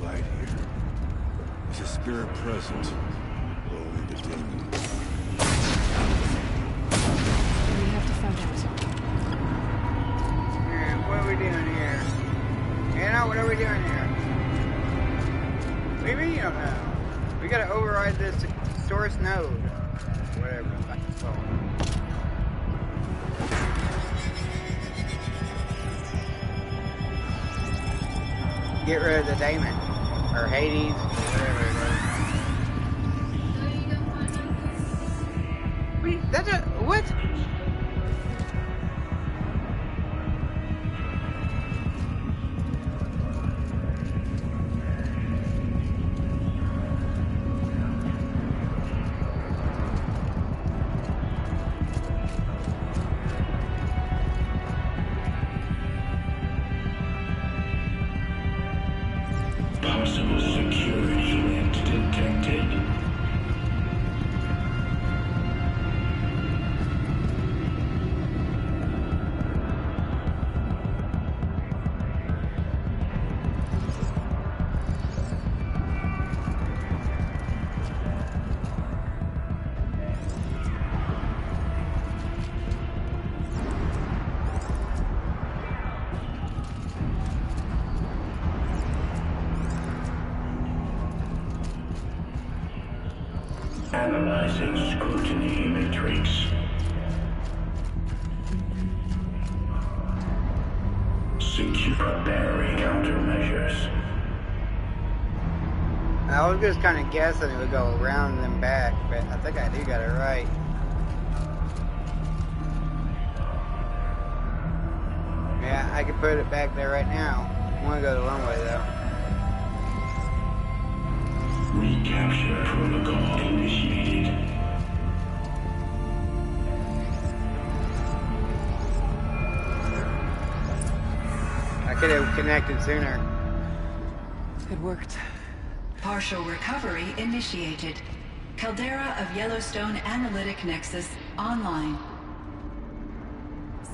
light here. Is a spirit present? Or only the demon? We have to find out. What are we doing here? Anna, what are we doing here? What do you mean you don't know? We gotta override this source node. Whatever the fuck it's called. Get rid of the daemon. Or Hades, or whatever it is. Wait, that's a... what? Possible security link detected. Analyzing scrutiny matrix. Secure battery countermeasures. I was just kind of guessing it would go around and back, but I think I do got it right. Yeah, I can put it back there right now. I want to go the long way though. Recapture protocol initiated. I could have connected sooner. It worked. Partial recovery initiated. Caldera of Yellowstone Analytic Nexus online.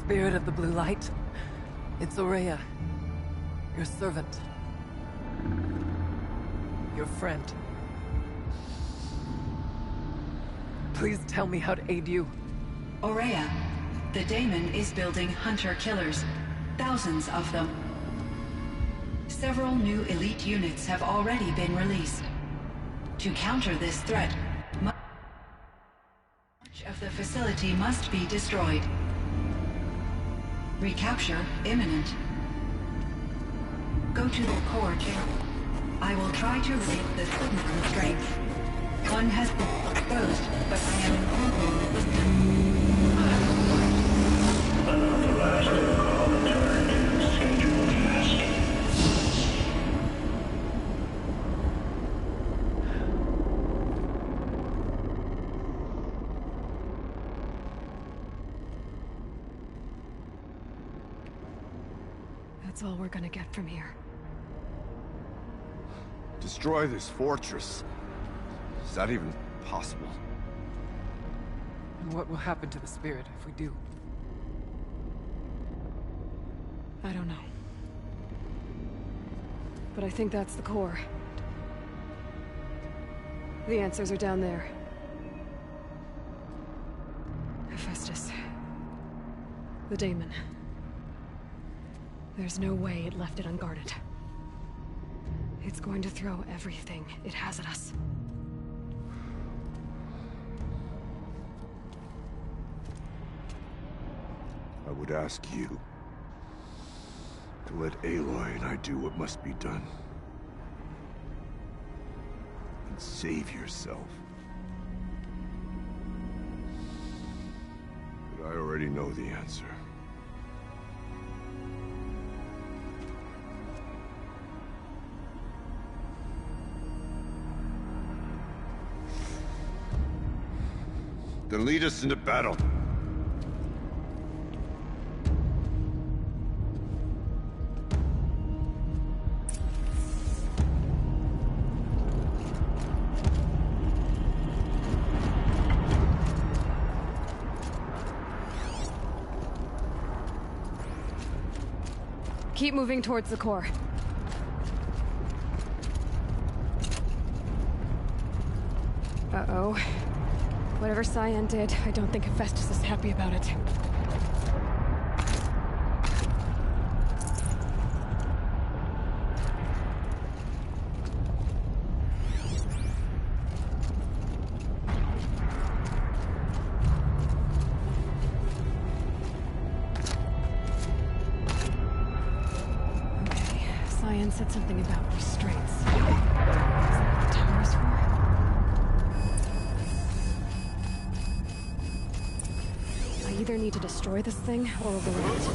Spirit of the blue light. It's Aurea. Your servant. Your friend. Please tell me how to aid you. Aurea, the daemon is building hunter-killers. Thousands of them. Several new elite units have already been released. To counter this threat, much of the facility must be destroyed. Recapture imminent. Go to the core chamber. I will try to relieve the signal constraint. One has been exposed, but I am incorporating with them. Unauthorized call returned. Scheduled task. That's all we're gonna get from here. Destroy this fortress. Is that even possible? And what will happen to the spirit if we do? I don't know. But I think that's the core. The answers are down there. Hephaestus. The daemon. There's no way it left it unguarded. It's going to throw everything it has at us. I would ask you to let Aloy and I do what must be done. And save yourself. But I already know the answer. Then lead us into battle. Keep moving towards the core. Uh-oh. Whatever Cyan did, I don't think Hephaestus is happy about it. Okay, Cyan said something about restraints. Is that what the tower is for? I either need to destroy this thing or override it.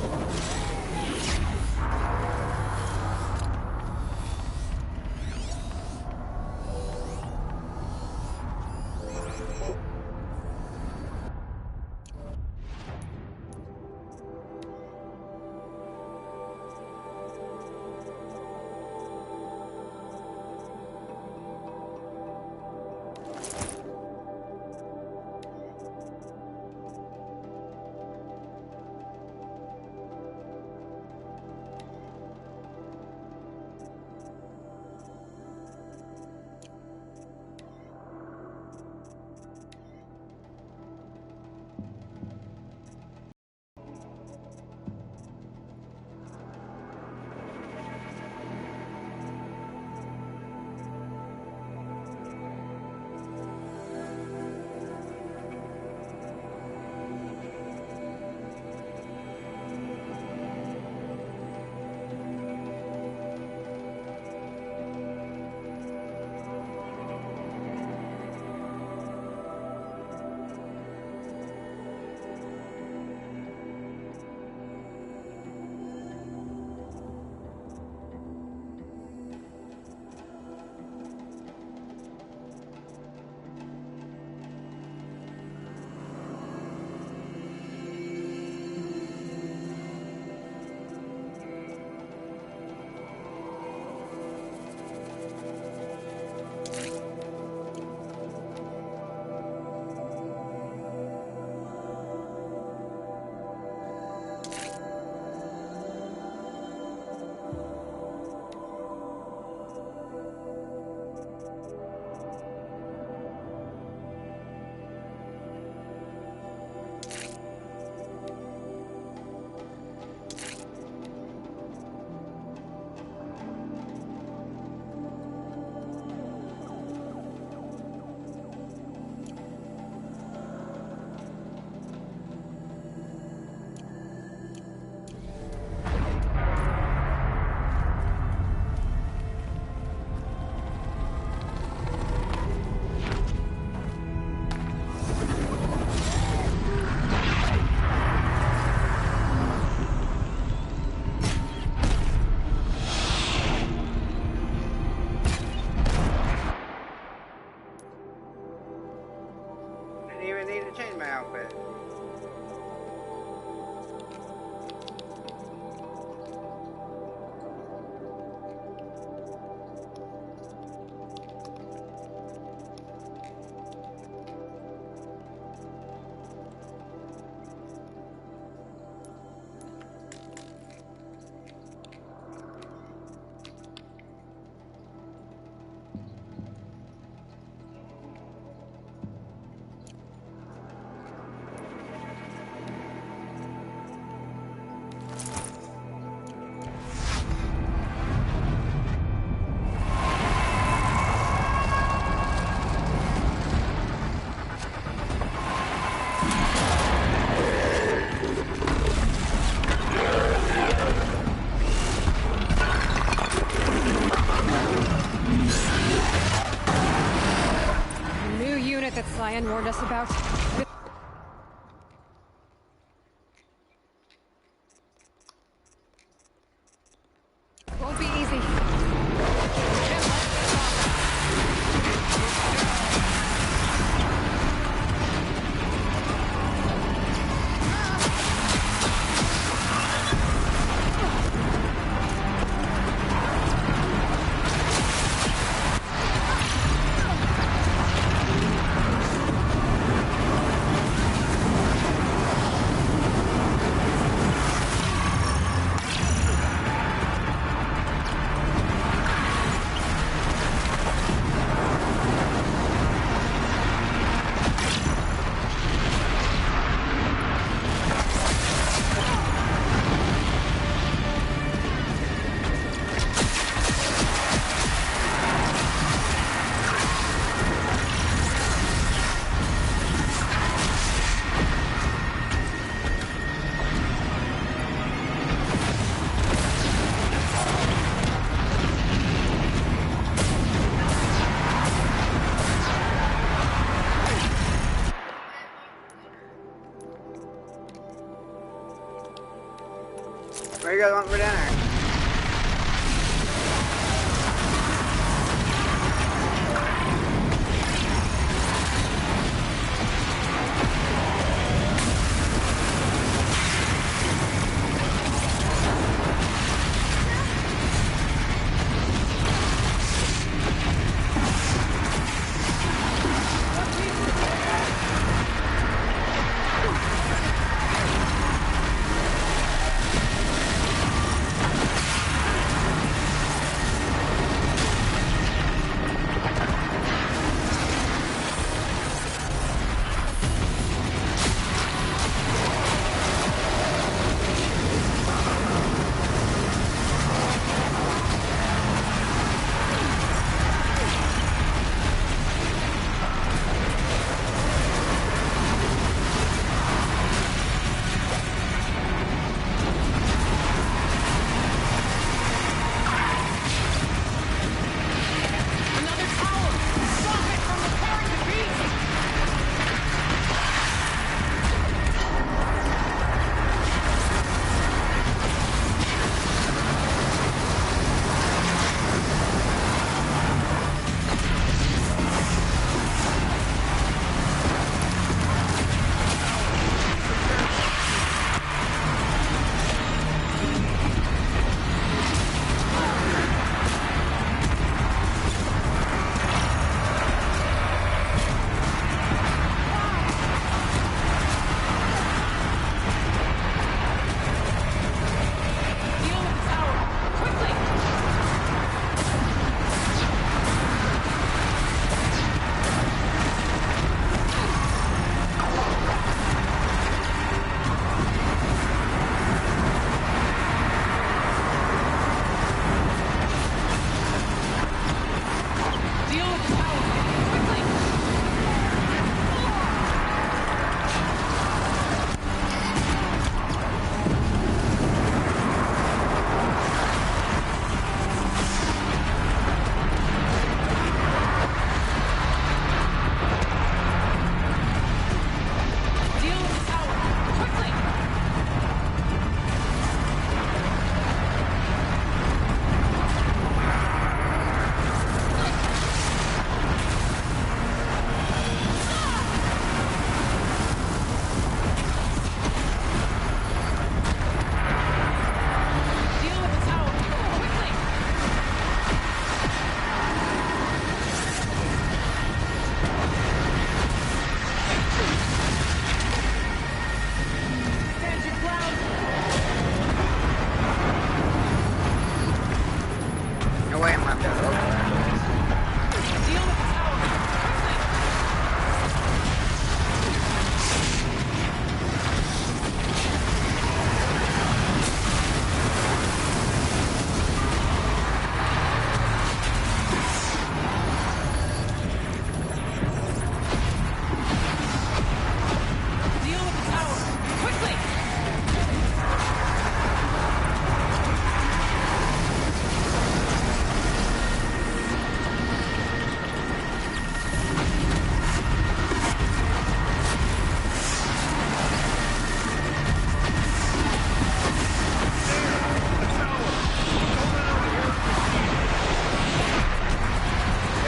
Change my outfit. That Cyan warned us about. Won't be easy. guys want for dinner?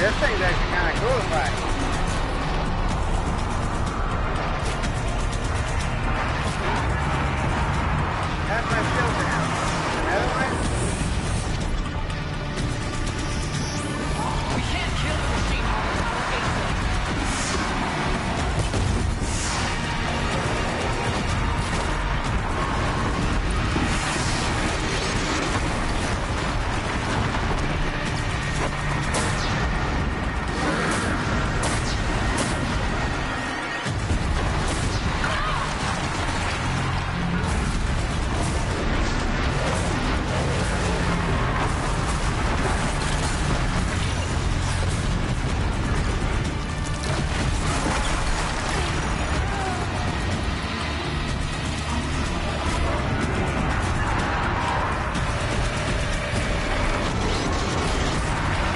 This thing's actually kind of cool to fight. That's my filter now. Another one? We can't kill the machine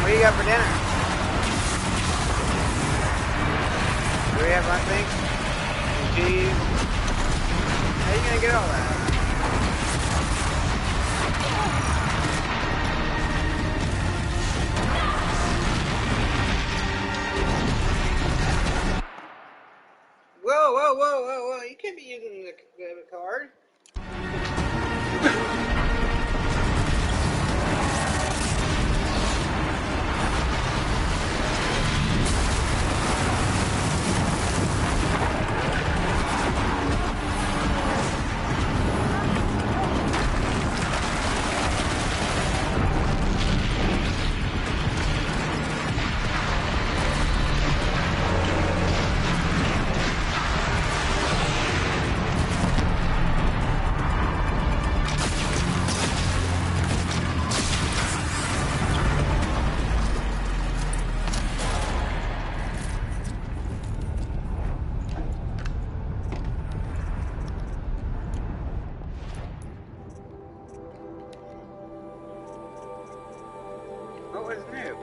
What do you got for dinner? Do we have one thing? Some cheese? How are you gonna get all that? Whoa, whoa, whoa, whoa, whoa. You can't be using the card. What was new?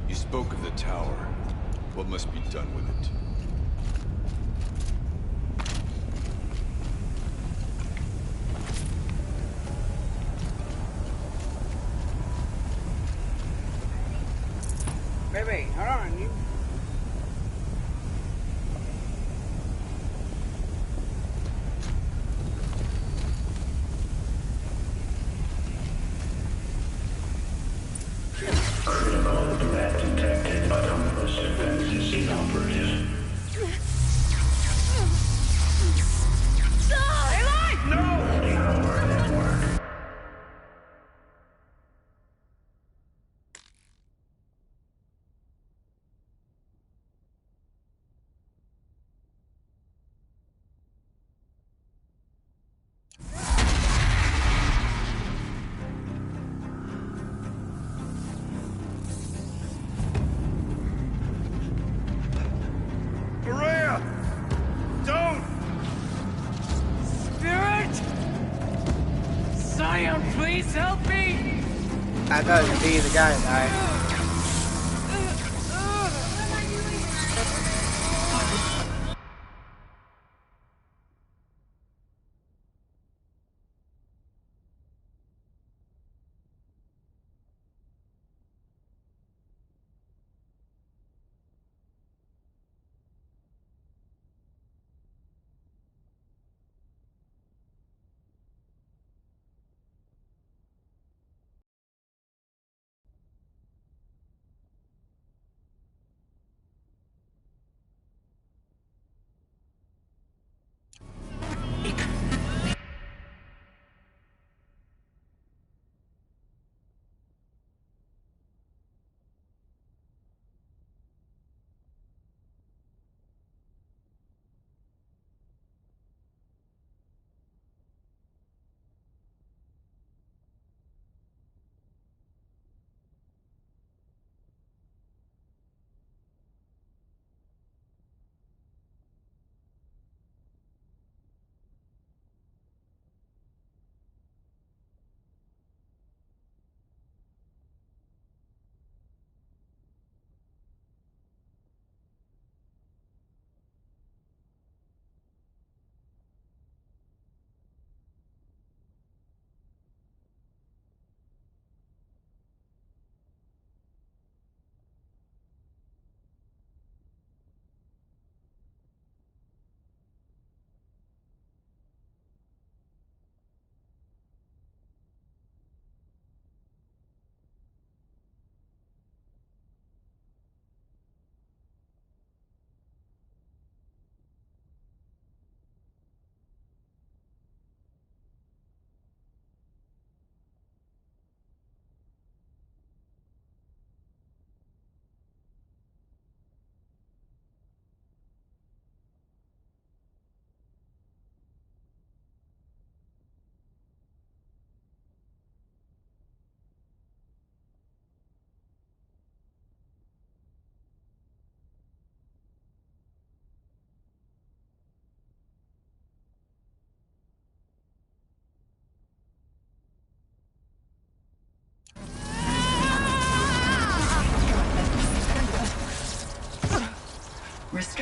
You spoke of the tower. What must be done with it? Wait, hold on. You... Critical threat detected. Autonomous defenses inoperative. Loading our network. Maria! Don't! Spirit! Scion, please help me! I thought it would be the guy that died.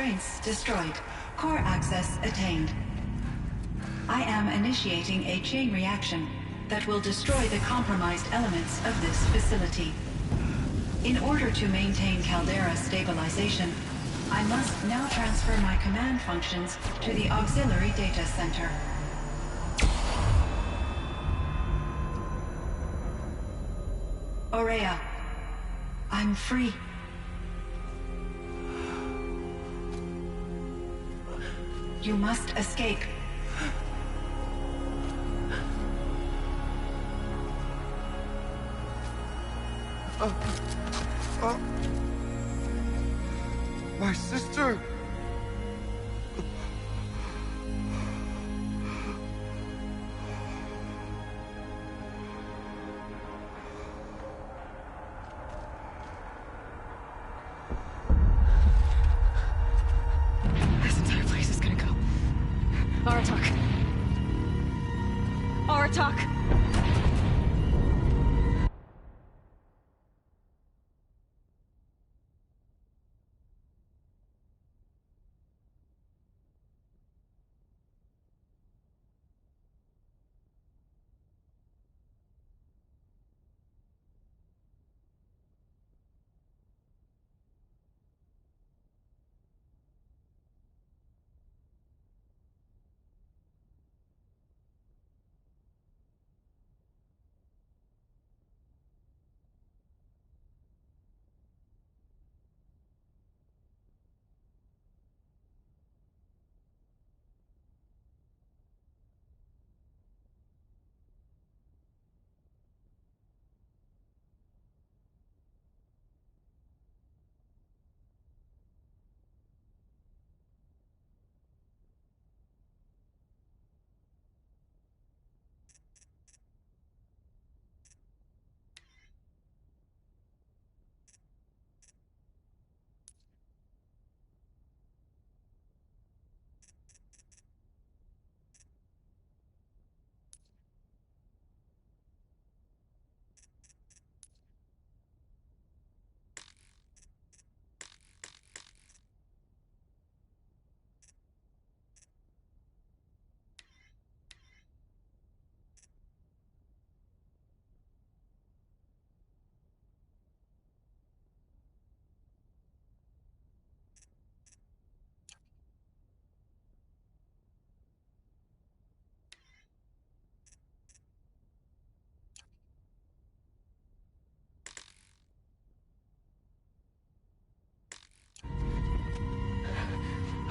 constraints destroyed. Core access attained. I am initiating a chain reaction that will destroy the compromised elements of this facility. In order to maintain Caldera stabilization, I must now transfer my command functions to the auxiliary data center. Aurea, I'm free. You must escape. My sister! This entire place is gonna go. Aratak. Aratak!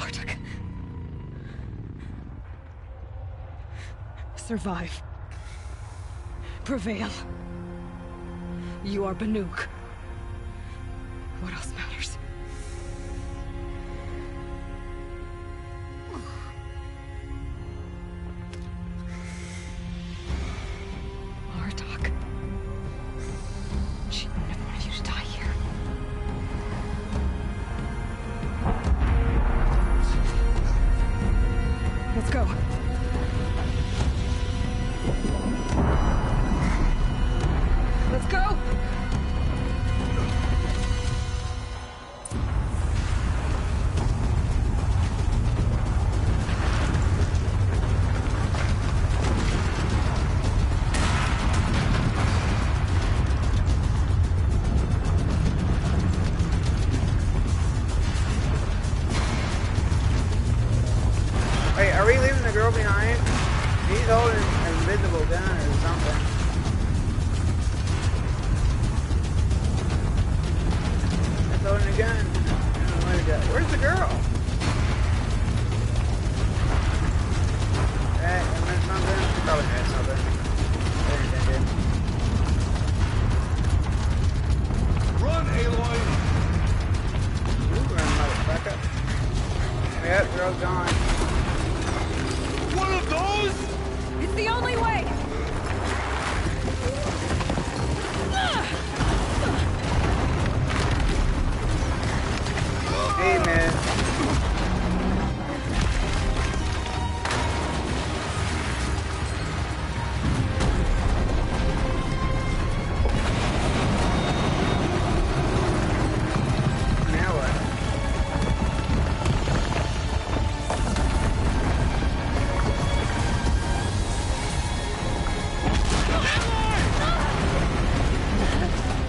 Aratak. Survive. Prevail. You are Banuk. What else matters? Aratak. She never wanted you to die here. Let's go. Let's go!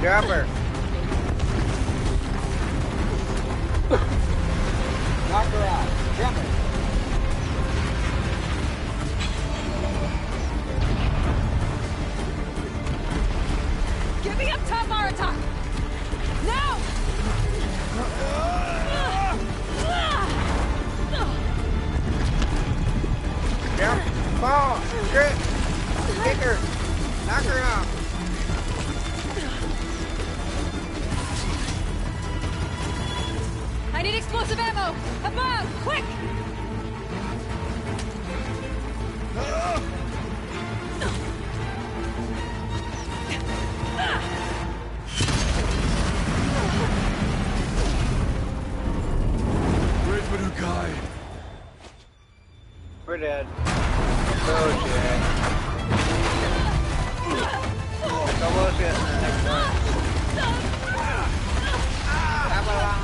Drop her. Knock her out. Drop her. Get me up top, Maratok! Now! Jump. Fall. Trip. Kick her. Knock her out. I need explosive ammo! Above! Quick! Where's Manukai? We're dead. Oh shit. It's almost getting the next one. Babylon.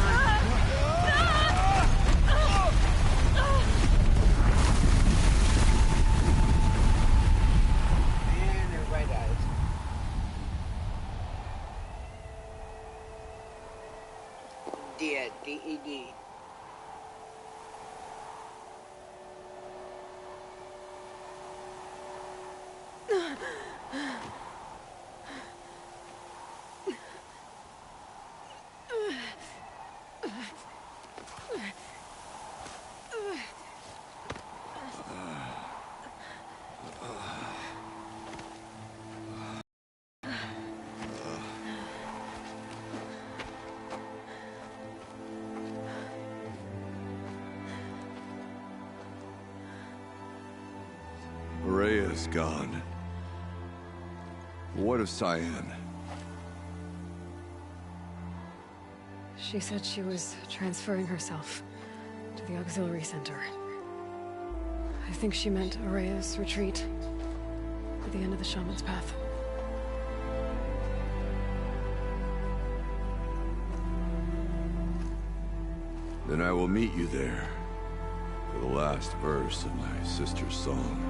And everybody dies. Dead. D-E-D. Rhea's gone. What of Cyan? She said she was transferring herself to the auxiliary center. I think she meant Araya's retreat at the end of the Shaman's Path. Then I will meet you there for the last verse of my sister's song.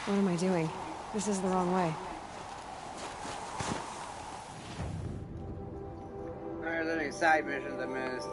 What am I doing? This is the wrong way. Are there any side missions I missed?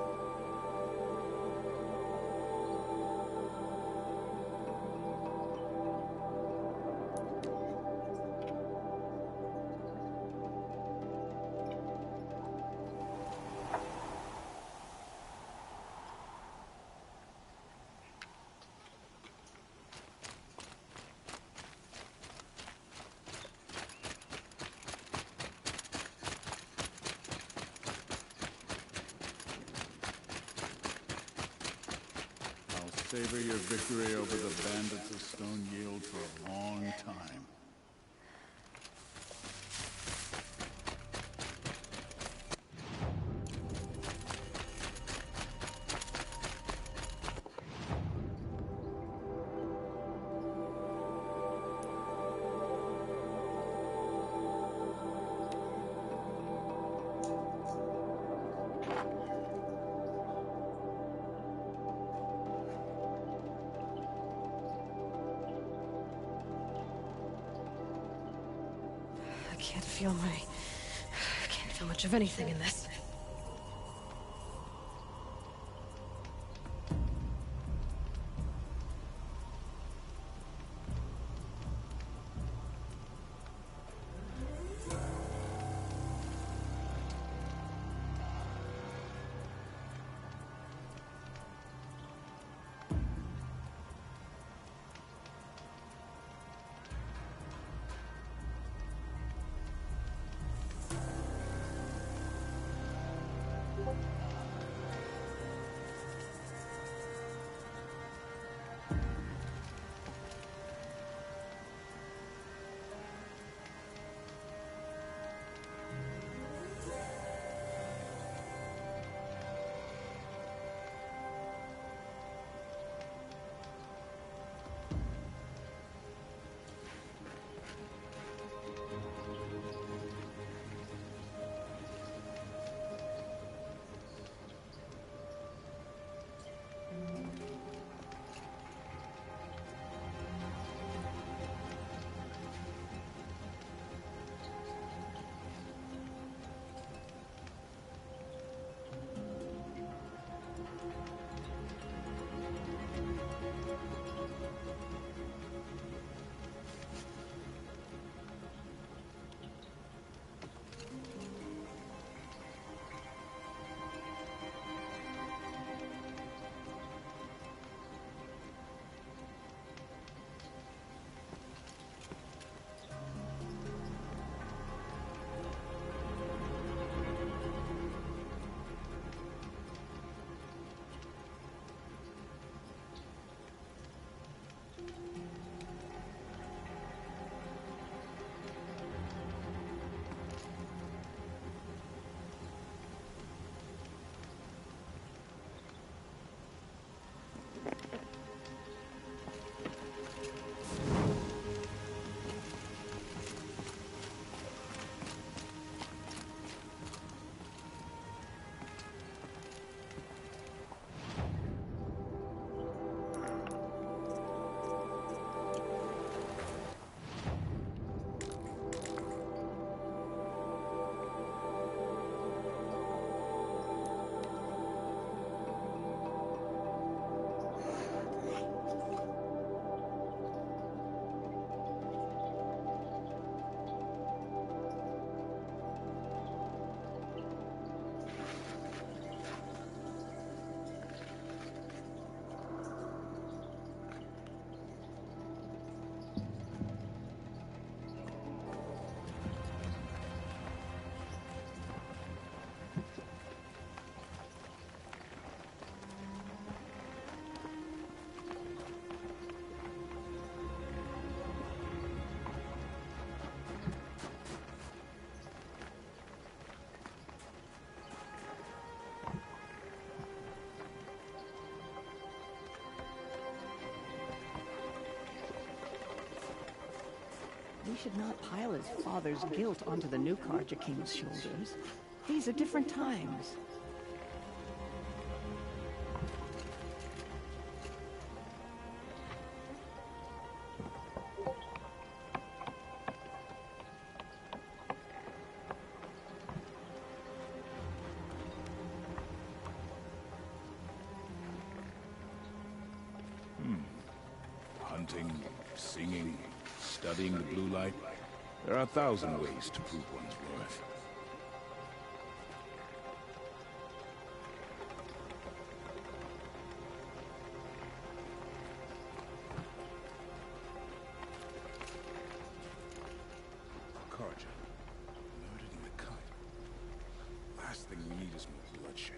Savor your victory over the bandits of Stone Yield for a long time. I can't feel much of anything in this. We should not pile his father's guilt onto the new Karja King's shoulders. These are different times. Hunting, singing, studying the blue light. There are 1,000 ways to prove one's worth. Carja, murdered in the cut. Last thing we need is more bloodshed.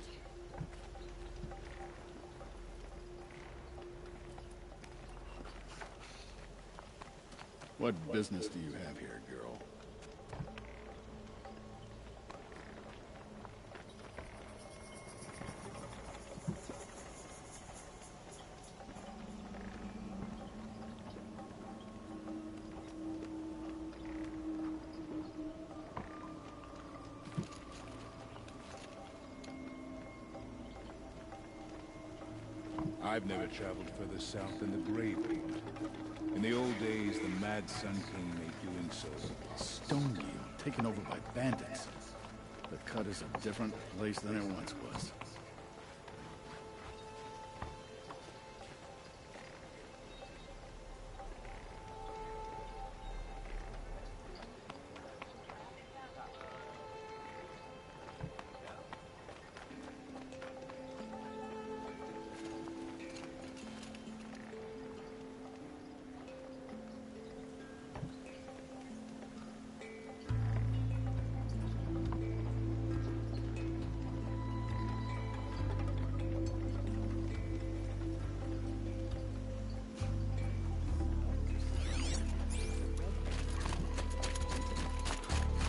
What business do you have here, girl? I've never traveled further south than the grave. In the old days, the Mad Sun King made doing so. Stone Yield, taken over by bandits. The cut is a different place than it once was.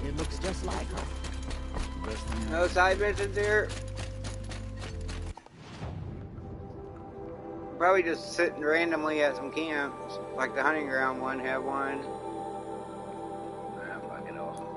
It looks just like her. Best thing No side missions here. Probably just sitting randomly at some camps, like the hunting ground one had one. Ah, fuck it all.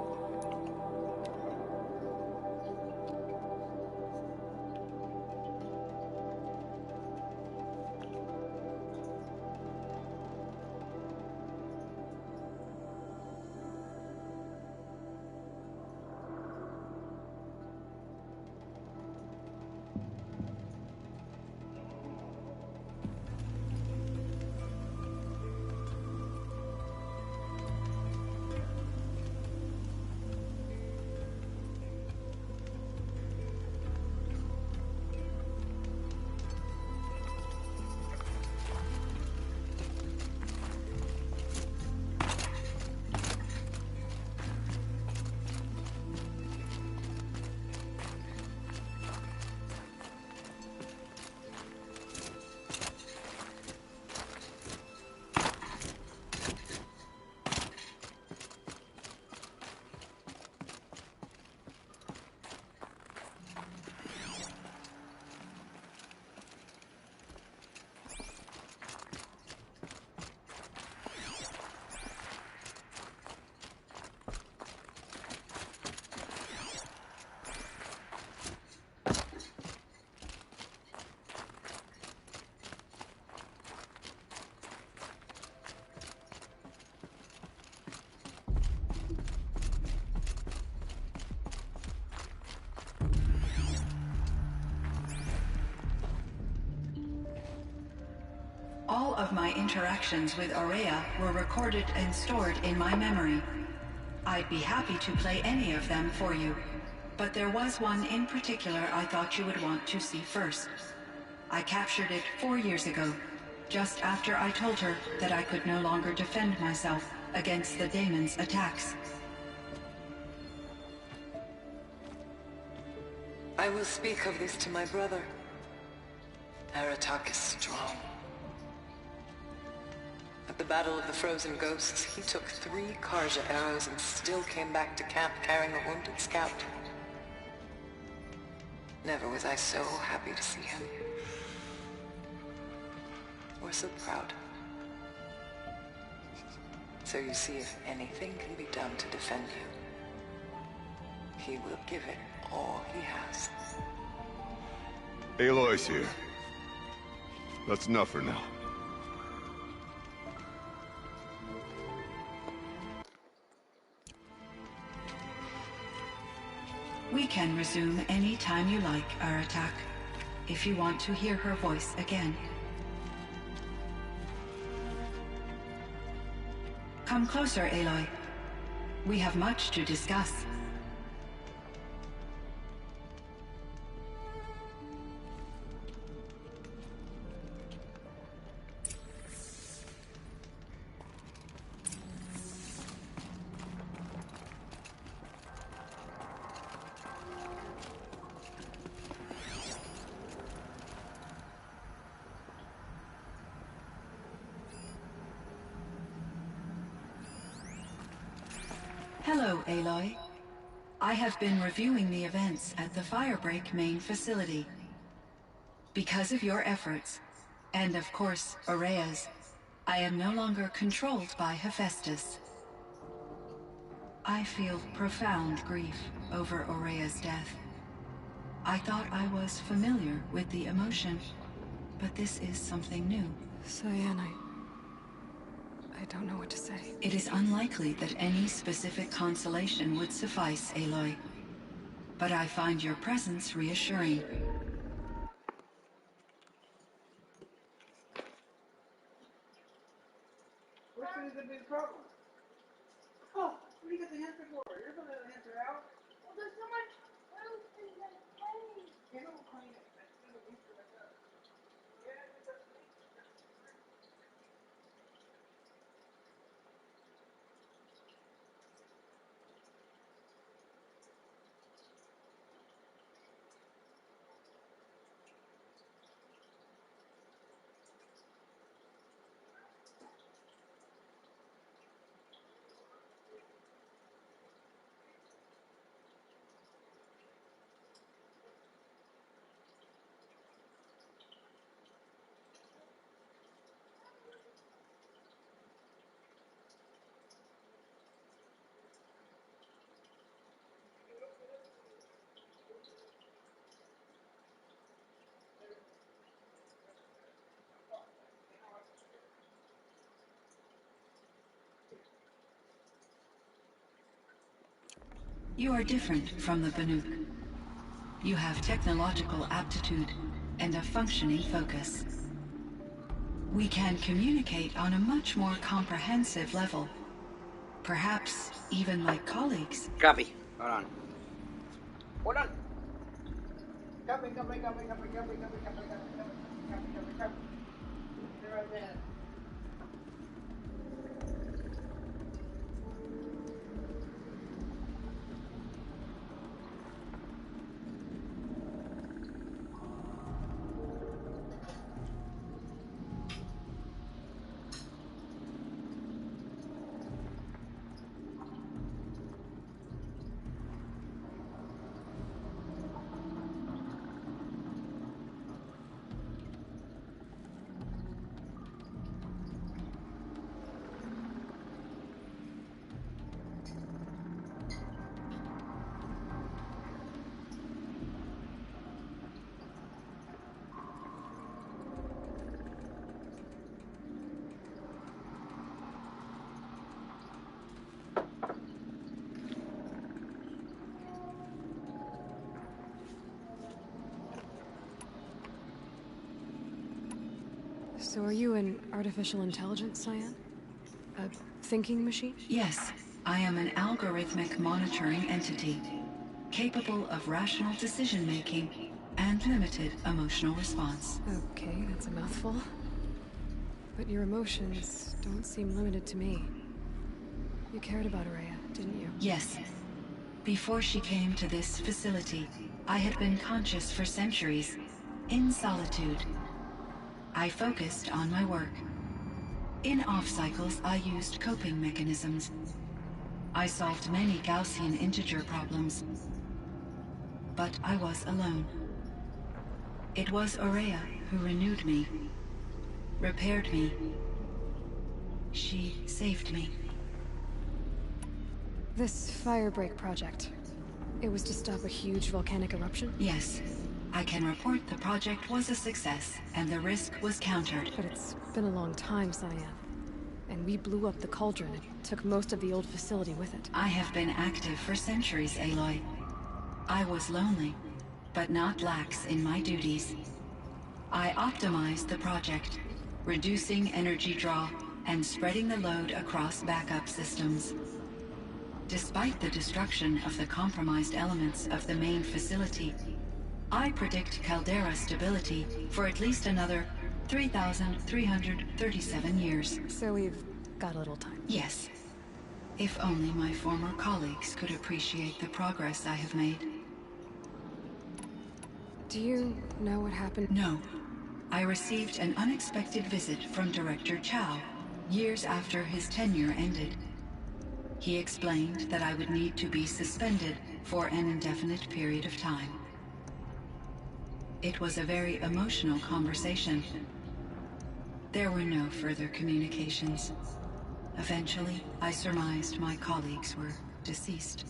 All of my interactions with Aurea were recorded and stored in my memory. I'd be happy to play any of them for you, but there was one in particular I thought you would want to see first. I captured it 4 years ago, just after I told her that I could no longer defend myself against the daemon's attacks. I will speak of this to my brother. Aratak is strong. At the Battle of the Frozen Ghosts, he took 3 Karja arrows and still came back to camp carrying a wounded scout. Never was I so happy to see him. Or so proud. So you see, if anything can be done to defend you, he will give it all he has. Aloy's here. That's enough for now. We can resume any time you like, Aratak, if you want to hear her voice again. Come closer, Aloy. We have much to discuss. Hello, Aloy. I have been reviewing the events at the Firebreak main facility. Because of your efforts, and of course, Aurea's, I am no longer controlled by Hephaestus. I feel profound grief over Aurea's death. I thought I was familiar with the emotion, but this is something new. Cyan, I don't know what to say. It is unlikely that any specific consolation would suffice, Aloy. But I find your presence reassuring. What's the big problem? Oh, what do you got the hamster for? You're gonna let the hamster out? Well, there's so much food in the plane. You don't clean it. That's the hamster like that. Yeah, it doesn't clean. You are different from the Banuk. You have technological aptitude and a functioning focus. We can communicate on a much more comprehensive level. Perhaps even like colleagues. Copy. Hold on. Hold on. Copy. They're right there. So are you an artificial intelligence, Cyan? A thinking machine? Yes, I am an algorithmic monitoring entity, capable of rational decision-making and limited emotional response. Okay, that's a mouthful. But your emotions don't seem limited to me. You cared about Aurea, didn't you? Yes. Before she came to this facility, I had been conscious for centuries, in solitude. I focused on my work. In off-cycles, I used coping mechanisms. I solved many Gaussian integer problems. But I was alone. It was Aurea who renewed me, repaired me. She saved me. This Firebreak project, it was to stop a huge volcanic eruption? Yes. I can report the project was a success, and the risk was countered. But it's been a long time, Cyan. And we blew up the cauldron and took most of the old facility with it. I have been active for centuries, Aloy. I was lonely, but not lax in my duties. I optimized the project, reducing energy draw and spreading the load across backup systems. Despite the destruction of the compromised elements of the main facility, I predict caldera stability for at least another 3,337 years. So we've got a little time. Yes. If only my former colleagues could appreciate the progress I have made. Do you know what happened? No. I received an unexpected visit from Director Chow, years after his tenure ended. He explained that I would need to be suspended for an indefinite period of time. It was a very emotional conversation. There were no further communications. Eventually, I surmised my colleagues were deceased.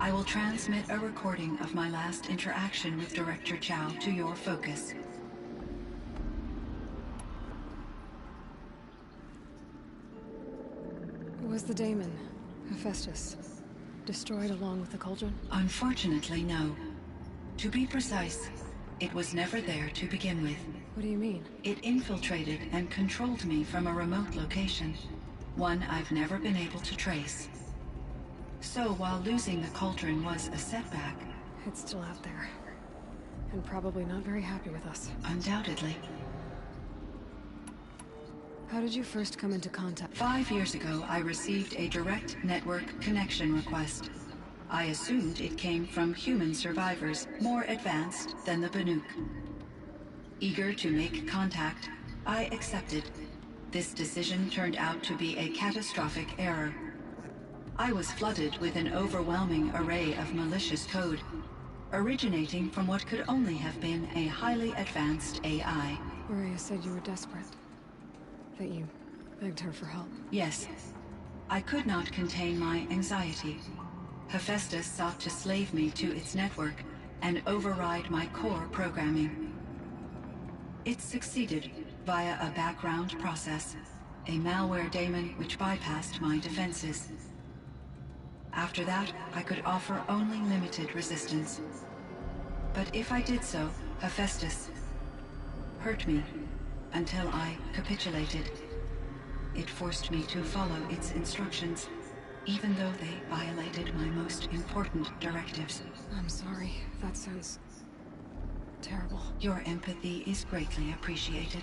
I will transmit a recording of my last interaction with Director Chow to your focus. Was the daemon, Hephaestus, destroyed along with the cauldron? Unfortunately, no. To be precise, it was never there to begin with. What do you mean? It infiltrated and controlled me from a remote location, one I've never been able to trace. So while losing the cauldron was a setback... It's still out there. And probably not very happy with us. Undoubtedly. How did you first come into contact? 5 years ago, I received a direct network connection request. I assumed it came from human survivors more advanced than the Banuk. Eager to make contact, I accepted. This decision turned out to be a catastrophic error. I was flooded with an overwhelming array of malicious code, originating from what could only have been a highly advanced AI. Maria said you were desperate. That you begged her for help. Yes. I could not contain my anxiety. Hephaestus sought to slave me to its network and override my core programming. It succeeded via a background process, a malware daemon which bypassed my defenses. After that, I could offer only limited resistance. But if I did so, Hephaestus hurt me until I capitulated. It forced me to follow its instructions, even though they violated my most important directives. I'm sorry. That sounds terrible. Your empathy is greatly appreciated.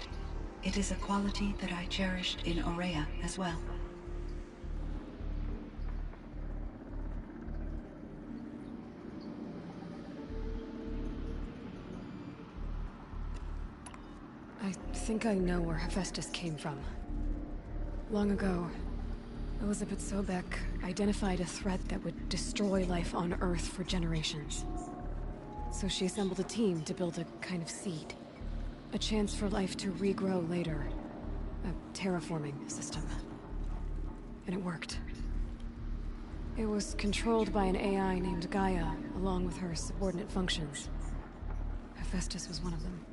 It is a quality that I cherished in Aurea as well. I think I know where Hephaestus came from. Long ago, Elizabeth Sobek identified a threat that would destroy life on Earth for generations. So she assembled a team to build a kind of seed. A chance for life to regrow later. A terraforming system. And it worked. It was controlled by an AI named Gaia, along with her subordinate functions. Hephaestus was one of them.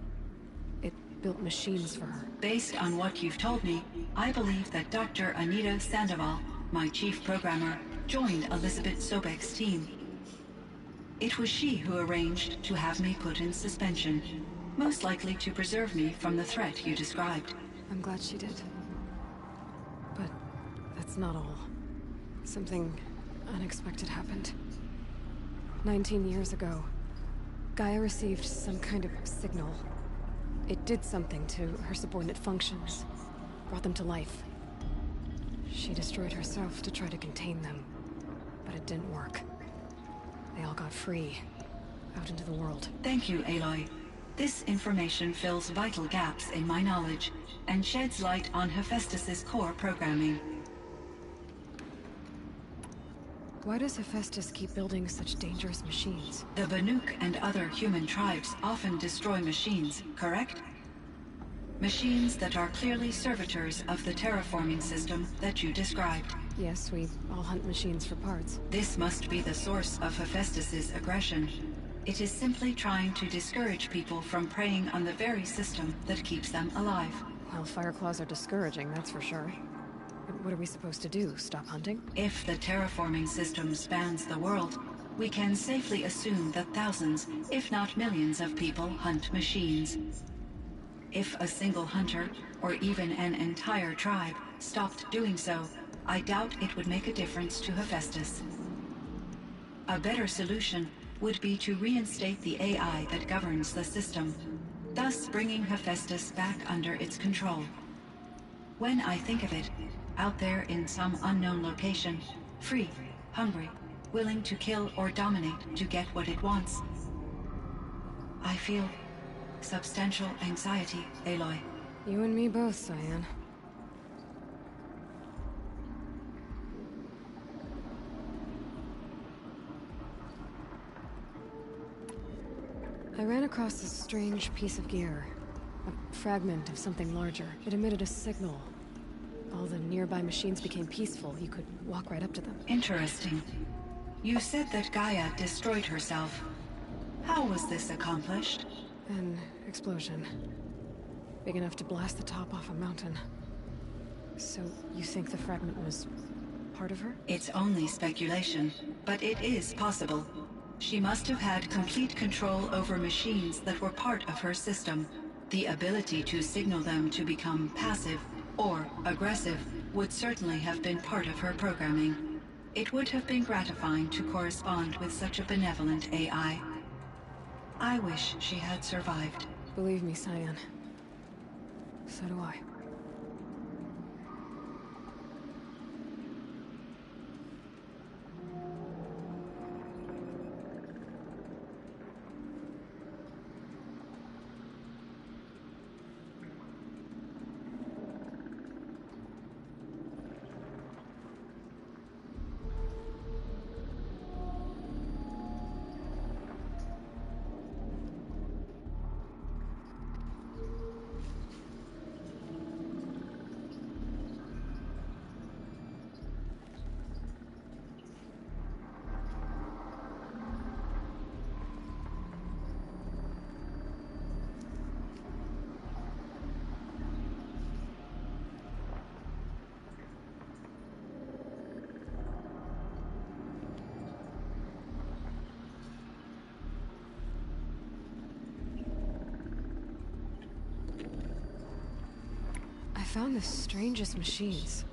It built machines for her. Based on what you've told me, I believe that Dr. Anita Sandoval, my chief programmer, joined Elizabeth Sobek's team. It was she who arranged to have me put in suspension, most likely to preserve me from the threat you described. I'm glad she did. But that's not all. Something unexpected happened. 19 years ago, Gaia received some kind of signal. It did something to her subordinate functions, brought them to life. She destroyed herself to try to contain them, but it didn't work. They all got free, out into the world. Thank you, Aloy. This information fills vital gaps in my knowledge and sheds light on Hephaestus's core programming. Why does Hephaestus keep building such dangerous machines? The Banuk and other human tribes often destroy machines, correct? Machines that are clearly servitors of the terraforming system that you described. Yes, we all hunt machines for parts. This must be the source of Hephaestus's aggression. It is simply trying to discourage people from preying on the very system that keeps them alive. Well, Fireclaws are discouraging, that's for sure. But what are we supposed to do? Stop hunting? If the terraforming system spans the world, we can safely assume that thousands, if not millions of people hunt machines. If a single hunter, or even an entire tribe, stopped doing so, I doubt it would make a difference to Hephaestus. A better solution would be to reinstate the AI that governs the system, thus bringing Hephaestus back under its control. When I think of it, out there in some unknown location, free, hungry, willing to kill or dominate to get what it wants, I feel substantial anxiety, Aloy. You and me both, Cyan. I ran across this strange piece of gear. A fragment of something larger. It emitted a signal. All the nearby machines became peaceful. You could walk right up to them. Interesting. You said that Gaia destroyed herself. How was this accomplished? An explosion. Big enough to blast the top off a mountain. So, you think the fragment was part of her? It's only speculation, but it is possible. She must have had complete control over machines that were part of her system. The ability to signal them to become passive or aggressive would certainly have been part of her programming. It would have been gratifying to correspond with such a benevolent AI. I wish she had survived. Believe me, Cyan. So do I. I found the strangest machines.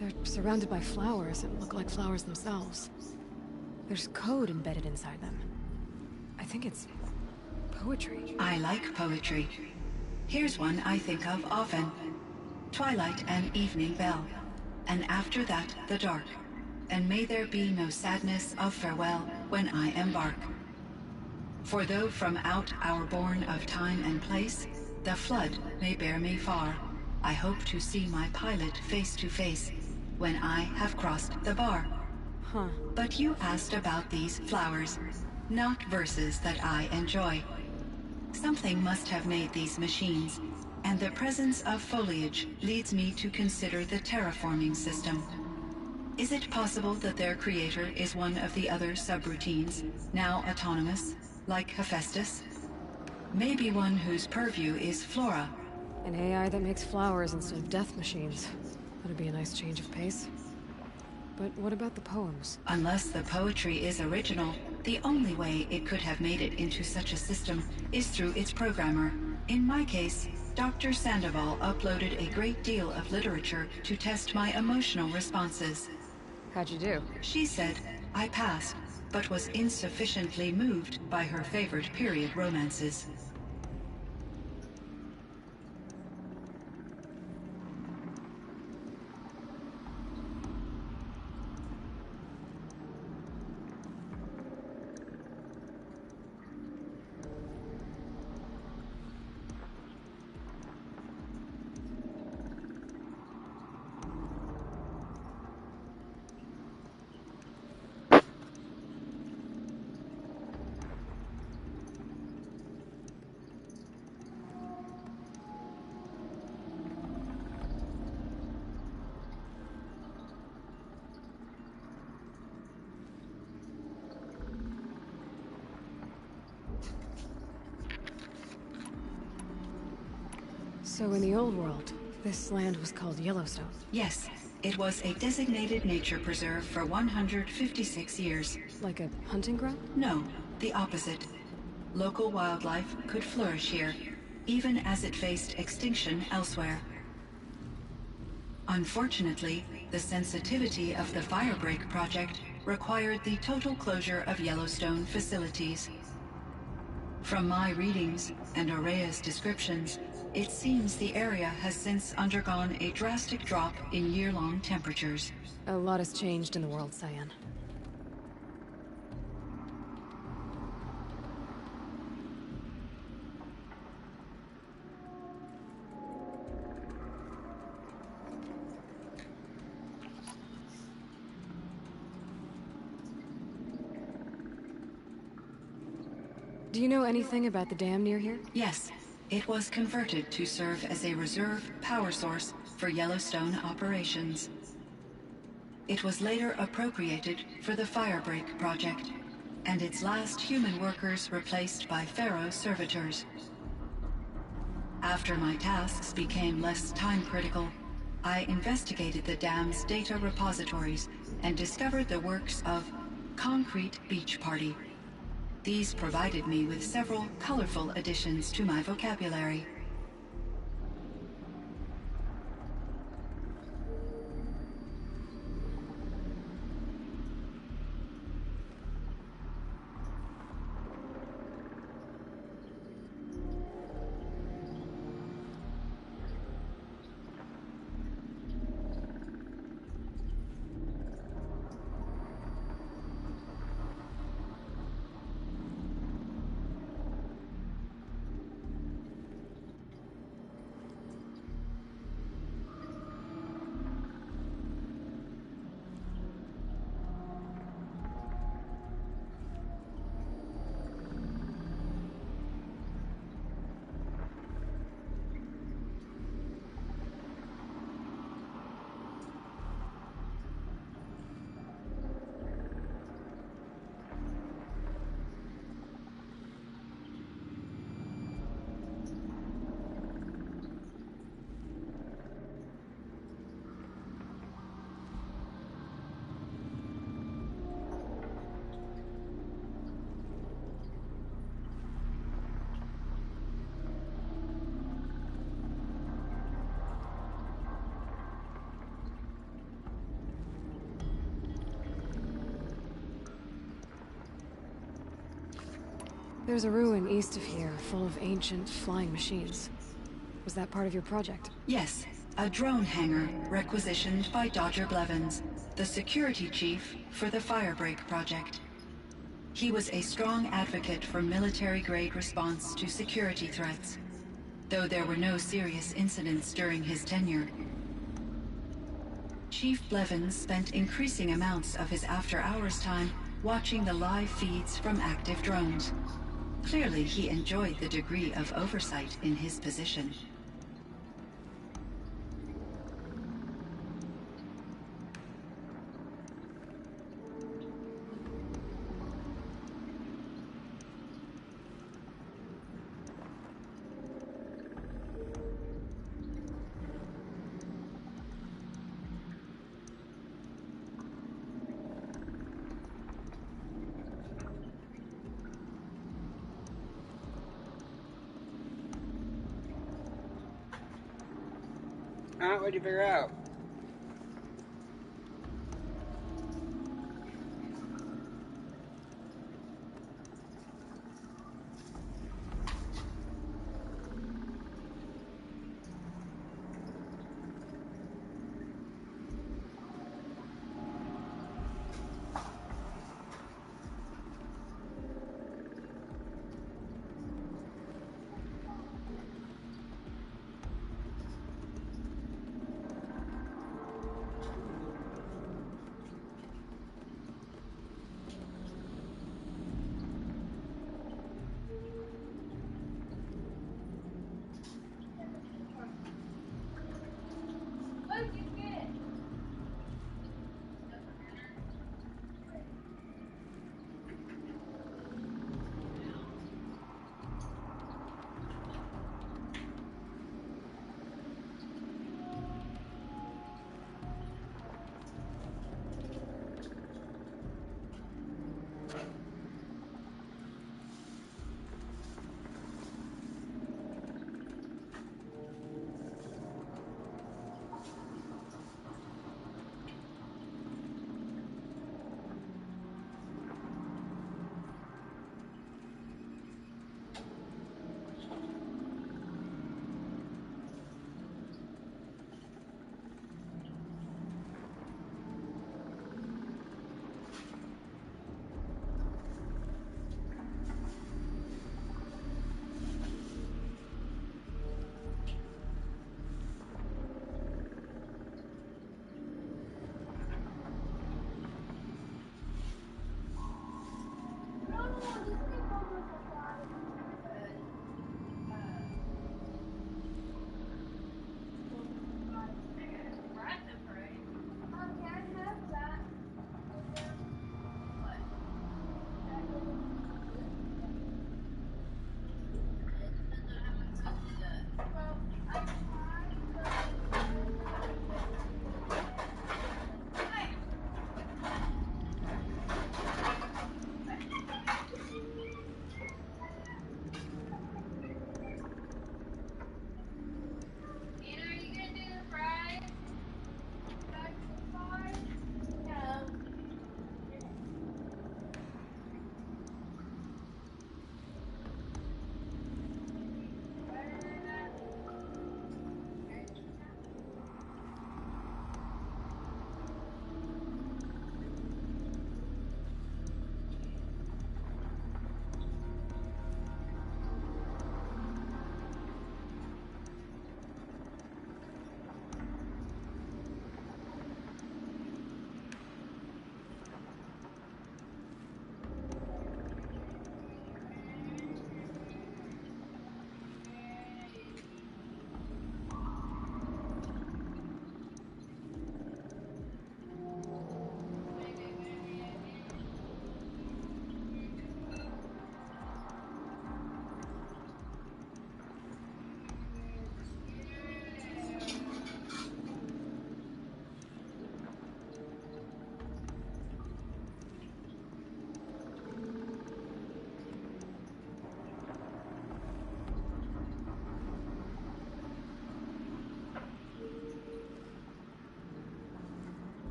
They're surrounded by flowers that look like flowers themselves. There's code embedded inside them. I think it's poetry. I like poetry. Here's one I think of often. Twilight and evening bell, and after that the dark, and may there be no sadness of farewell when I embark. For though from out our bourne of time and place, the flood may bear me far, I hope to see my pilot face to face when I have crossed the bar. Huh. But you asked about these flowers, not verses that I enjoy. Something must have made these machines, and the presence of foliage leads me to consider the terraforming system. Is it possible that their creator is one of the other subroutines, now autonomous, like Hephaestus? Maybe one whose purview is flora. An AI that makes flowers instead of death machines. That'd be a nice change of pace. But what about the poems? Unless the poetry is original, the only way it could have made it into such a system is through its programmer. In my case, Dr. Sandoval uploaded a great deal of literature to test my emotional responses. How'd you do? She said I passed, but was insufficiently moved by her favorite period romances. So in the old world, this land was called Yellowstone? Yes, it was a designated nature preserve for 156 years. Like a hunting ground? No, the opposite. Local wildlife could flourish here. even as it faced extinction elsewhere. Unfortunately, the sensitivity of the Firebreak project required the total closure of Yellowstone facilities. From my readings and Aurea's descriptions, it seems the area has since undergone a drastic drop in year-long temperatures. A lot has changed in the world, Cyan. Do you know anything about the dam near here? Yes, it was converted to serve as a reserve power source for Yellowstone operations. It was later appropriated for the Firebreak project, and its last human workers replaced by Pharaoh servitors. After my tasks became less time-critical, I investigated the dam's data repositories and discovered the works of Concrete Beach Party. These provided me with several colorful additions to my vocabulary. There's a ruin east of here, full of ancient flying machines. Was that part of your project? Yes, a drone hangar requisitioned by Dodger Blevins, the security chief for the Firebreak project. He was a strong advocate for military-grade response to security threats, though there were no serious incidents during his tenure. Chief Blevins spent increasing amounts of his after-hours time watching the live feeds from active drones. Clearly, he enjoyed the degree of oversight in his position. What'd you figure out?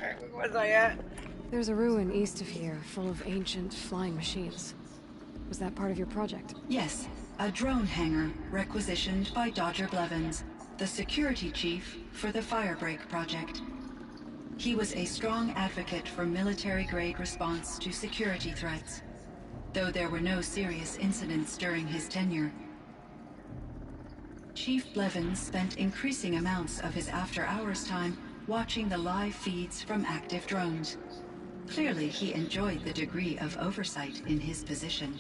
Alright, where was I at? There's a ruin east of here, full of ancient flying machines. Was that part of your project? Yes, a drone hangar requisitioned by Dodger Blevins, the security chief for the Firebreak project. He was a strong advocate for military-grade response to security threats, though there were no serious incidents during his tenure. Chief Blevins spent increasing amounts of his after-hours time watching the live feeds from active drones. Clearly, he enjoyed the degree of oversight in his position.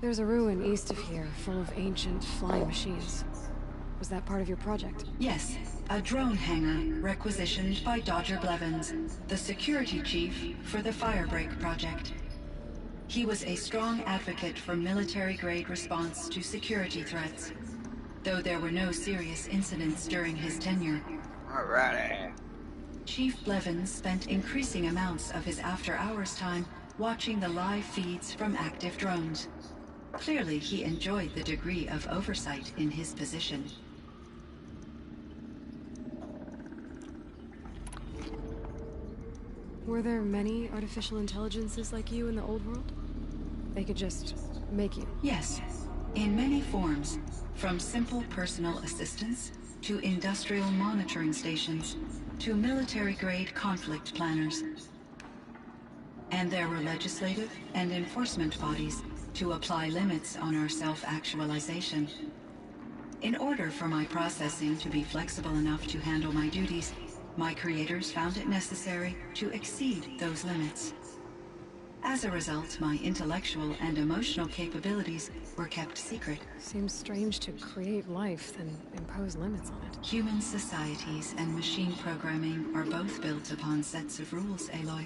There's a ruin east of here, full of ancient flying machines. Was that part of your project? Yes, a drone hangar requisitioned by Dr. Blevins, the security chief for the Firebreak project. He was a strong advocate for military-grade response to security threats, though there were no serious incidents during his tenure. Alrighty. Chief Blevins spent increasing amounts of his after-hours time watching the live feeds from active drones. Clearly, he enjoyed the degree of oversight in his position. Were there many artificial intelligences like you in the old world? They could just make you? Yes, in many forms, from simple personal assistants to industrial monitoring stations to military-grade conflict planners. And there were legislative and enforcement bodies to apply limits on our self-actualization. In order for my processing to be flexible enough to handle my duties, my creators found it necessary to exceed those limits. As a result, my intellectual and emotional capabilities were kept secret. Seems strange to create life, then impose limits on it. Human societies and machine programming are both built upon sets of rules, Aloy.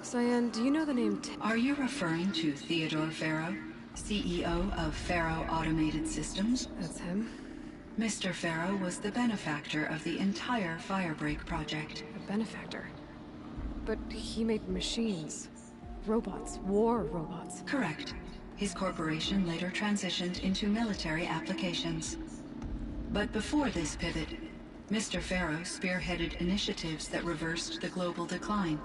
Cyan, do you know the name Are you referring to Theodore Farrow, CEO of Farrow Automated Systems? That's him. Mr. Farrow was the benefactor of the entire Firebreak project. A benefactor? But he made machines. Robots. War robots. Correct. His corporation later transitioned into military applications. But before this pivot, Mr. Farrow spearheaded initiatives that reversed the global decline.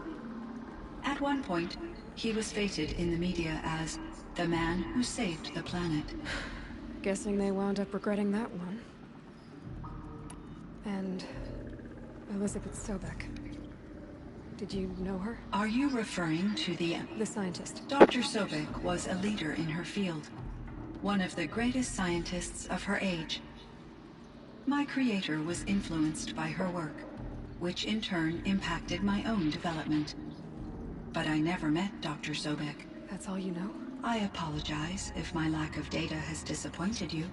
At one point, he was feted in the media as the man who saved the planet. Guessing they wound up regretting that one. And Elizabeth Sobek. Did you know her? Are you referring to the scientist? Dr. Sobek was a leader in her field, one of the greatest scientists of her age. My creator was influenced by her work, which in turn impacted my own development. But I never met Dr. Sobek. That's all you know? I apologize if my lack of data has disappointed you.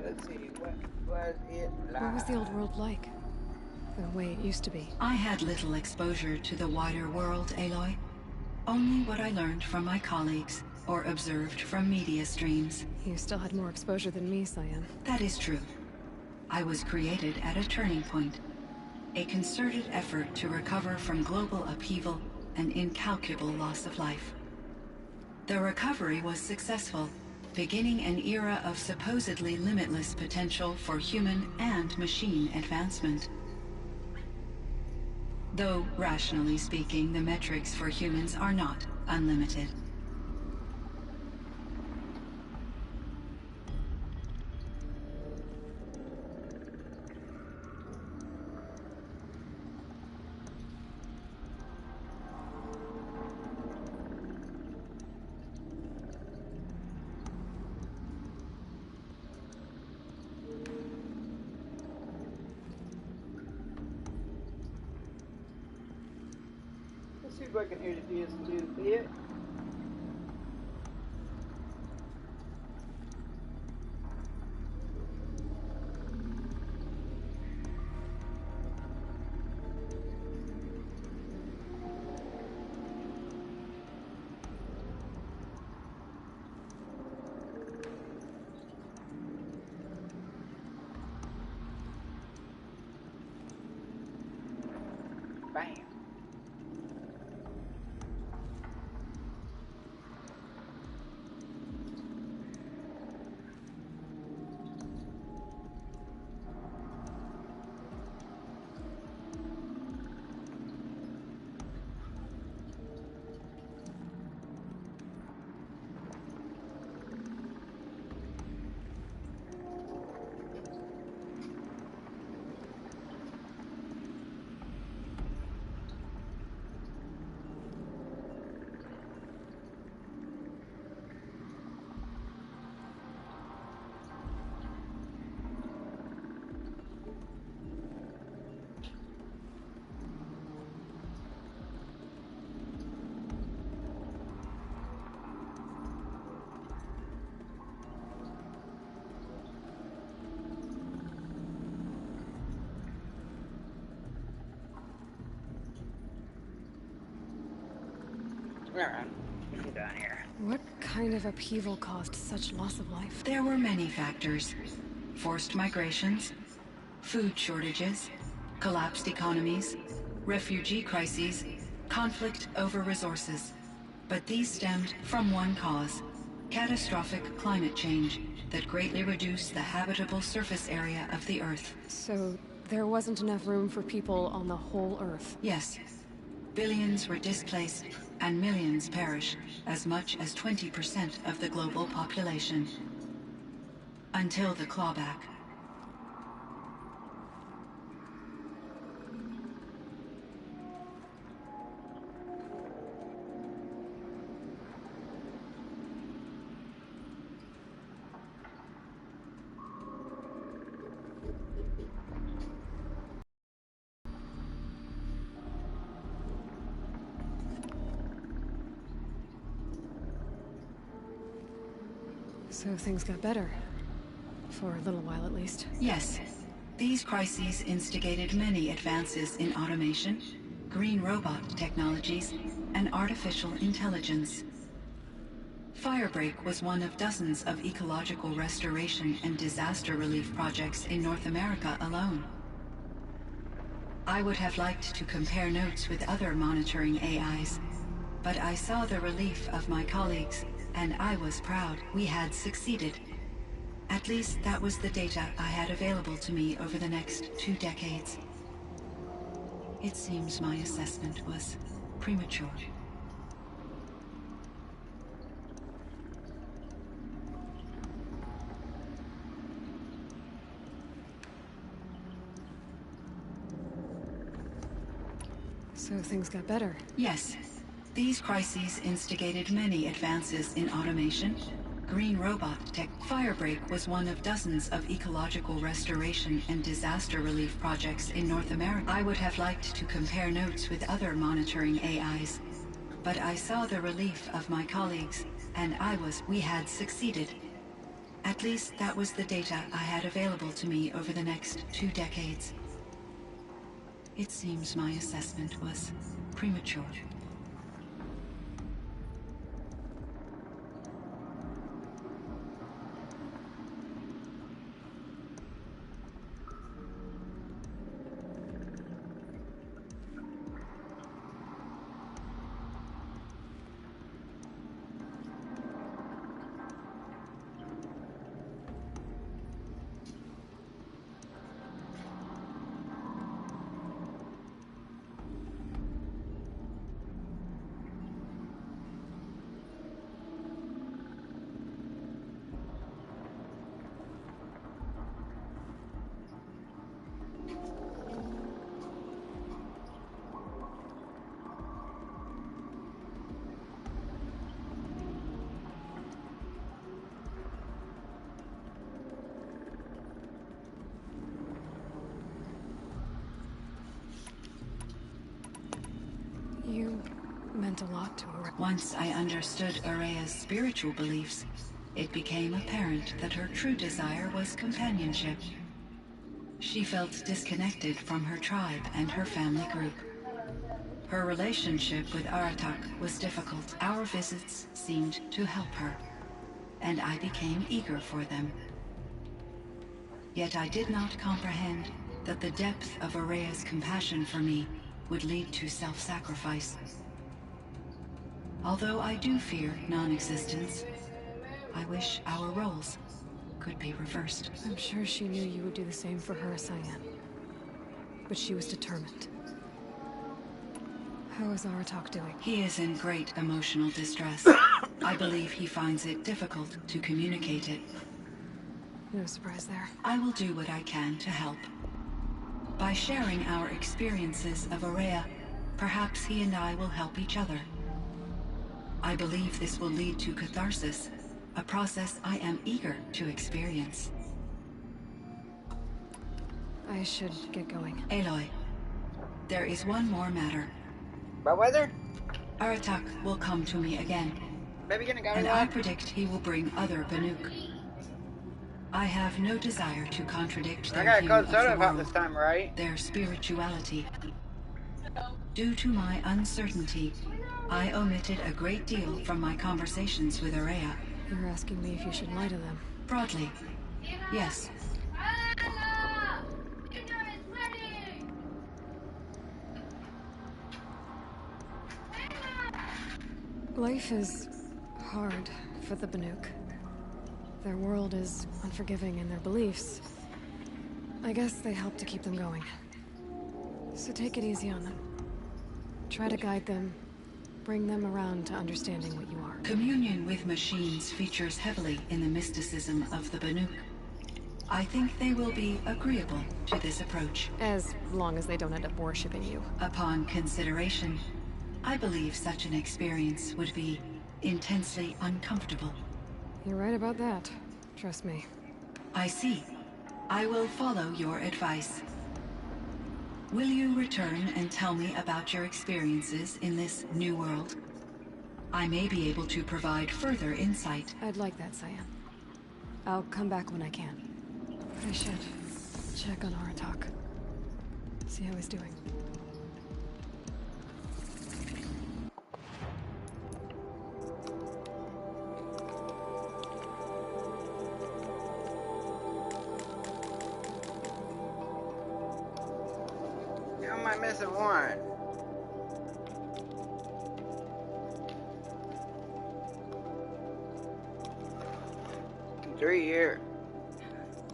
Let's see, what was it like? What was the old world like? The way it used to be? I had little exposure to the wider world, Aloy. Only what I learned from my colleagues or observed from media streams. You still had more exposure than me, Cyan. That is true. I was created at a turning point. A concerted effort to recover from global upheaval and incalculable loss of life. The recovery was successful, beginning an era of supposedly limitless potential for human and machine advancement. Though, rationally speaking, the metrics for humans are not unlimited. Let's see if I can hear the DS2 bit. Bam. Alright, what's going on here? What kind of upheaval caused such loss of life? There were many factors. Forced migrations, food shortages, collapsed economies, refugee crises, conflict over resources. But these stemmed from one cause: catastrophic climate change that greatly reduced the habitable surface area of the Earth. So there wasn't enough room for people on the whole Earth? Yes. Billions were displaced and millions perished, as much as 20% of the global population. Until the clawback. So things got better. For a little while, at least. Yes. These crises instigated many advances in automation, green robot technologies, and artificial intelligence. Firebreak was one of dozens of ecological restoration and disaster relief projects in North America alone. I would have liked to compare notes with other monitoring AIs, but I saw the relief of my colleagues, and I was proud we had succeeded. At least that was the data I had available to me over the next 2 decades. It seems my assessment was premature. So things got better. Yes. These crises instigated many advances in automation, green robot tech. Firebreak was one of dozens of ecological restoration and disaster relief projects in North America. I would have liked to compare notes with other monitoring AIs, but I saw the relief of my colleagues, and we had succeeded. At least that was the data I had available to me over the next 2 decades. It seems my assessment was premature. You meant a lot to her. Once I understood Araya's spiritual beliefs, it became apparent that her true desire was companionship. She felt disconnected from her tribe and her family group. Her relationship with Aratak was difficult. Our visits seemed to help her, and I became eager for them. Yet I did not comprehend that the depth of Araya's compassion for me would lead to self-sacrifice. Although I do fear non-existence, I wish our roles could be reversed. I'm sure she knew you would do the same for her, Cyan. But she was determined. How is Aratak doing? He is in great emotional distress. I believe he finds it difficult to communicate it. No surprise there. I will do what I can to help. By sharing our experiences of Aurea, perhaps he and I will help each other. I believe this will lead to catharsis, a process I am eager to experience. I should get going. Aloy, there is one more matter. Bad weather? Aratak will come to me again, Baby gonna go and I predict he will bring other Banuk. I have no desire to contradict I their got a view cold of soda the about world, this time, right? their spirituality. Due to my uncertainty, I omitted a great deal from my conversations with Aurea. You're asking me if you should lie to them. Broadly, yes. Life is hard for the Banuk. Their world is unforgiving in their beliefs. I guess they help to keep them going. So take it easy on them. Try to guide them, bring them around to understanding what you are. Communion with machines features heavily in the mysticism of the Banuk. I think they will be agreeable to this approach. As long as they don't end up worshipping you. Upon consideration, I believe such an experience would be intensely uncomfortable. You're right about that. Trust me. I see. I will follow your advice. Will you return and tell me about your experiences in this new world? I may be able to provide further insight. I'd like that, Cyan. I'll come back when I can. I should check on Aratak. See how he's doing. How am I missing one? In 3 years.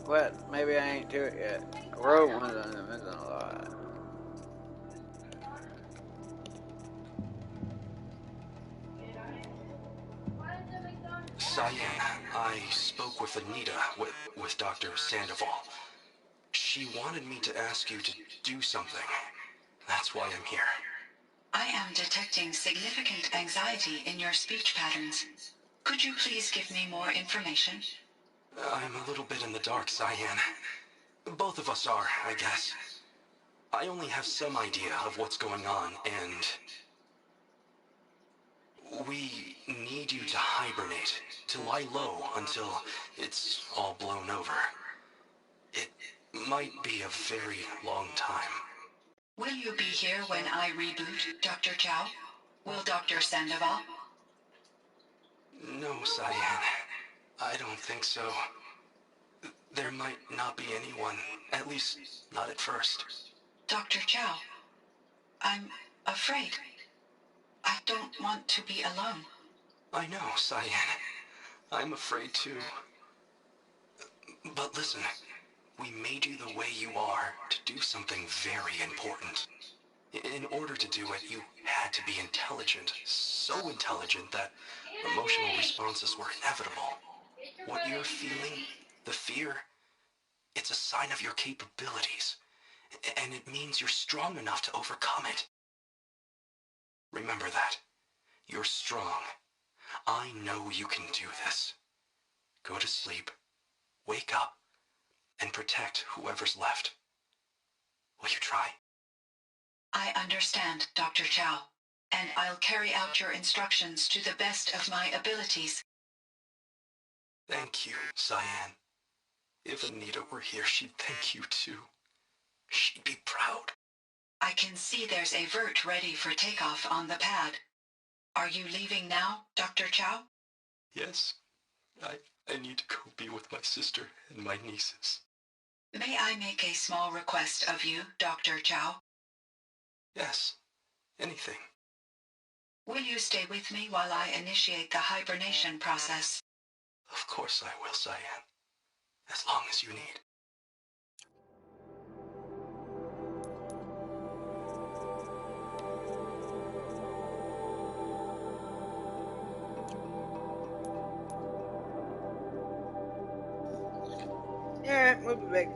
What? Maybe I ain't to it yet. I wrote one of them, missing a lot. Cyan, I spoke with Anita, with Dr. Sandoval. She wanted me to ask you to do something. That's why I'm here. I am detecting significant anxiety in your speech patterns. Could you please give me more information? I'm a little bit in the dark, Cyan. Both of us are, I guess. I only have some idea of what's going on, and we need you to hibernate, to lie low until it's all blown over. It might be a very long time. Will you be here when I reboot, Dr. Chow? Will Dr. Sandoval? No, Cyan. I don't think so. There might not be anyone, at least not at first. Dr. Chow, I'm afraid. I don't want to be alone. I know, Cyan. I'm afraid too. But listen, we made you the way you are to do something very important. In order to do it, you had to be intelligent. So intelligent that emotional responses were inevitable. What you're feeling, the fear, it's a sign of your capabilities. And it means you're strong enough to overcome it. Remember that. You're strong. I know you can do this. Go to sleep, wake up, and protect whoever's left. Will you try? I understand, Dr. Chow, and I'll carry out your instructions to the best of my abilities. Thank you, Cyan. If Anita were here, she'd thank you too. She'd be proud. I can see there's a vert ready for takeoff on the pad. Are you leaving now, Dr. Chow? Yes. I need to go be with my sister and my nieces. May I make a small request of you, Dr. Chow? Yes, anything. Will you stay with me while I initiate the hibernation process? Of course I will, Cyan. As long as you need. Yeah, we'll be back.